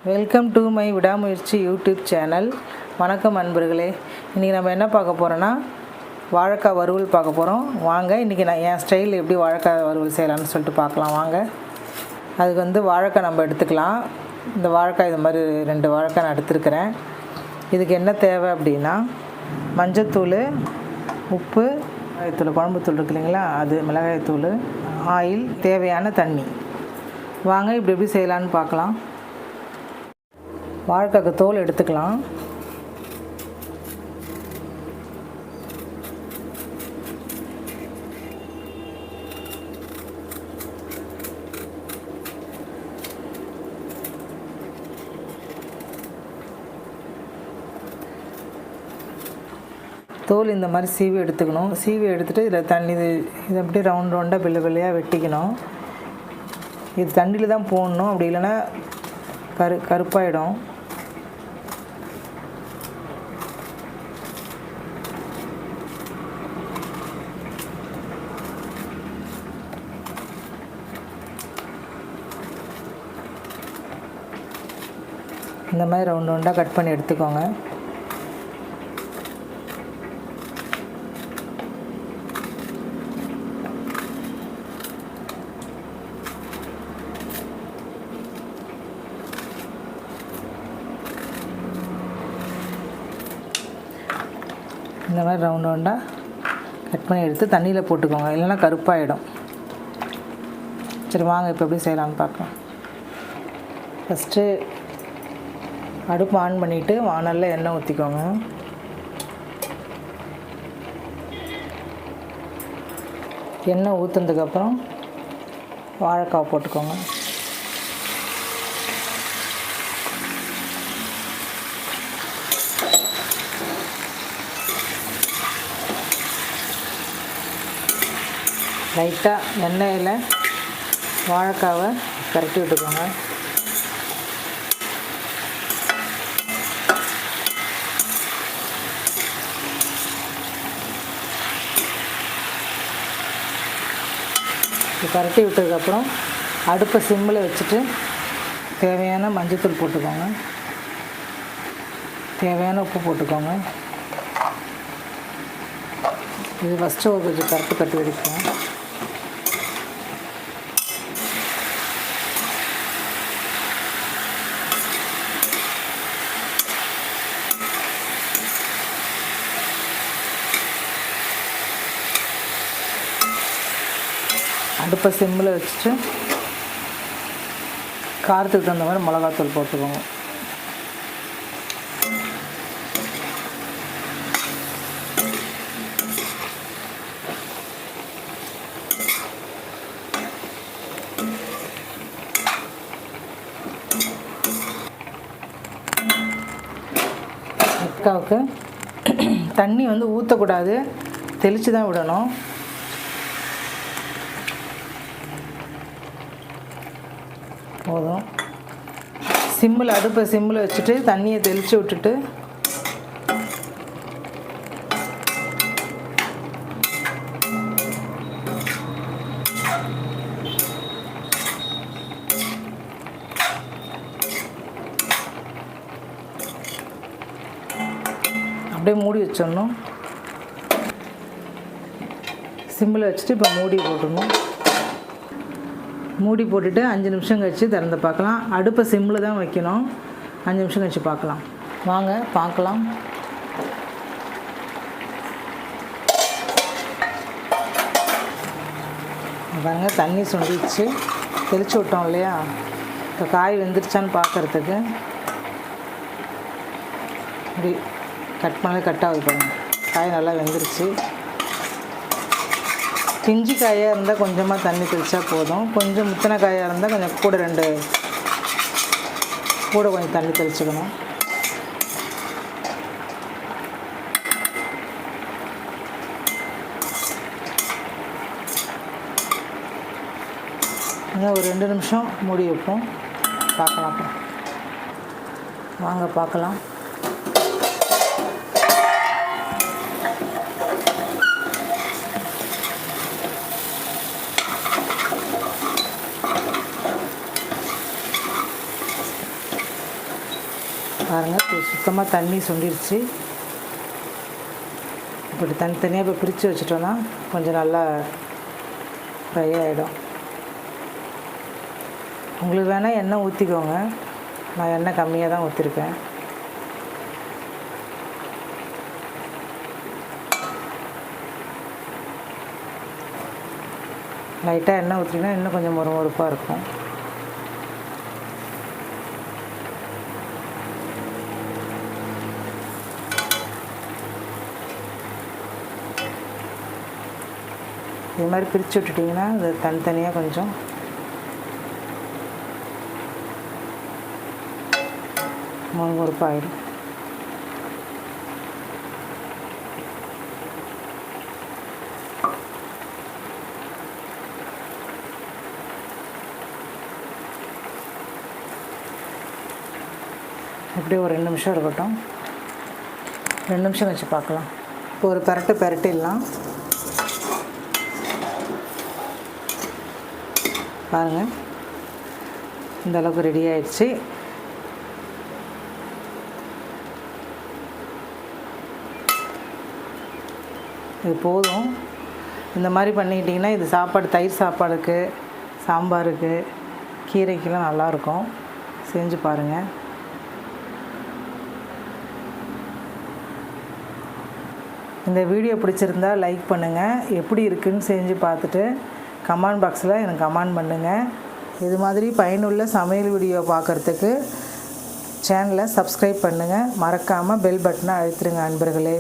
Welcome to my விடாமுயற்சி YouTube channel. வணக்கம் நண்பர்களே. இன்றைக்கி நம்ம என்ன பார்க்க போகிறோன்னா வாழைக்காய் வறுவல் பார்க்க போகிறோம். வாங்க இன்றைக்கி நான் என் ஸ்டைலில் எப்படி வாழைக்காய் வறுவல் செய்யலாம்னு சொல்லிட்டு பார்க்கலாம் வாங்க. அதுக்கு வாழைக்காய் நம்ம எடுத்துக்கலாம். இந்த வாழைக்காய் இது மாதிரி 2 வாழைக்காய் நான் எடுத்துருக்கிறேன். இதுக்கு என்ன தேவை அப்படின்னா மஞ்சத்தூள், உப்பு, மிளகாய்த்தூள், குழம்புத்தூள் இருக்கு இல்லைங்களா, அது மிளகாய்த்தூள், ஆயில், தேவையான தண்ணி. வாங்க இப்படி எப்படி செய்யலான்னு பார்க்கலாம். வாழைக்காய்க்கு தோல் எடுத்துக்கலாம். தோல் இந்த மாதிரி சீவி எடுத்துக்கணும். சீவி எடுத்துகிட்டு இதில் தண்ணி இது அப்படியே ரவுண்டாக வெள்ளையாக வெட்டிக்கணும். இது தண்ணியில் தான் போடணும், அப்படி இல்லைன்னா கருப்பாயிடும். இந்த மாதிரி ரவுண்டாக கட் பண்ணி எடுத்துக்கோங்க. இந்த மாதிரி ரவுண்டாக கட் பண்ணி எடுத்து தண்ணியில் போட்டுக்கோங்க, இல்லைன்னா கருப்பாயிடும். சரி வாங்க இப்போ எப்படி செய்யலாம்னு பார்க்கலாம். ஃபஸ்ட்டு அடுப்பு ஆன் பண்ணிவிட்டு வானலில் எண்ணெய் ஊற்றிக்கோங்க. எண்ணெய் ஊற்றுனதுக்கப்புறம் வாழைக்காய் போட்டுக்கோங்க. லைட்டாக எண்ணெயில் வாழைக்காவை கரட்டி விட்டுக்கோங்க. கரட்டி விட்டதுக்கப்புறம் அடுப்பை சிம்மில் வச்சுட்டு தேவையான மஞ்சத்தூள் போட்டுக்கோங்க, தேவையான உப்பு போட்டுக்கோங்க. இது ஃபஸ்ட்டு கொஞ்சம் கட்டி வெடிக்கும். அடுப்பை சிம்மில் வச்சுட்டு காரத்துக்கு தகுந்த மாதிரி மிளகாத்தூள் போட்டுக்கோங்க. வாழைக்காவுக்கு தண்ணி ஊற்றக்கூடாது, தெளித்து தான் விடணும். போதும். அடுப்பை சிம்மில் வச்சுட்டு தண்ணியை தெளித்து விட்டுட்டு அப்படியே மூடி வச்சிடணும். சிம்மில் வச்சுட்டு இப்போ மூடி போட்டுடணும். மூடி போட்டுட்டு 5 நிமிஷம் கழித்து திறந்து பார்க்கலாம். அடுப்பை சிம்மில் தான் வைக்கணும். 5 நிமிஷம் கழித்து பார்க்கலாம். வாங்க பார்க்கலாம். பாருங்க தண்ணி சுண்டிச்சு, தெளித்து விட்டோம் இல்லையா. இப்போ காய் வெந்துருச்சான்னு பார்க்குறதுக்கு இப்படி கட் பண்ணி கட்டாகுது பாருங்கள். காய் நல்லா வெந்துருச்சு. பிஞ்சு காயாக இருந்தால் கொஞ்சமாக தண்ணி தெளித்தா போதும். கொஞ்சம் முத்தின காயாக இருந்தால் கொஞ்சம் கூட கொஞ்சம் தண்ணி தெளிச்சுக்கணும். ஒரு 2 நிமிஷம் மூடி வைப்போம், பார்க்கலாம். வாங்க பார்க்கலாம். பாருங்கள், இப்போ சுத்தமாக தண்ணி சுண்டிருச்சு. இப்படி தனித்தனியாக இப்போ பிரித்து வச்சுட்டோன்னா கொஞ்சம் நல்லா ஃப்ரை ஆகிடும். உங்களுக்கு வேணால் எண்ணெய் ஊற்றிக்கோங்க. நான் எண்ணெய் கம்மியாக தான் ஊற்றிருக்கேன். லைட்டாக எண்ணெய் ஊற்றிங்கன்னா இன்னும் கொஞ்சம் மொறுமொறுப்பாக இருக்கும். இது மாதிரி பிரித்து விட்டுட்டிங்கன்னா அது தனித்தனியாக கொஞ்சம் மொறுமொறுப்பாகிடும். இப்படியே ஒரு 2 நிமிஷம் இருக்கட்டும். 2 நிமிஷம் வச்சு பார்க்கலாம். இப்போ ஒரு பெரட்டிடலாம். பாருங்கள், இந்த அளவுக்கு ரெடி ஆயிடுச்சு. இது போதும். இந்த மாதிரி பண்ணிக்கிட்டிங்கன்னா இது சாப்பாடு, தயிர் சாப்பாடுக்கு, சாம்பாருக்கு, கீரைக்கெல்லாம் நல்லாயிருக்கும். செஞ்சு பாருங்கள். இந்த வீடியோ பிடிச்சிருந்தா லைக் பண்ணுங்கள். எப்படி இருக்குதுன்னு செஞ்சு பார்த்துட்டு கமெண்ட் பாக்ஸில் எனக்கு கமெண்ட் பண்ணுங்கள். இது மாதிரி பயனுள்ள சமையல் வீடியோ பார்க்குறதுக்கு சேனலை சப்ஸ்கிரைப் பண்ணுங்கள். மறக்காமல் பெல் பட்டனை அழுத்திடுங்க அன்பர்களே.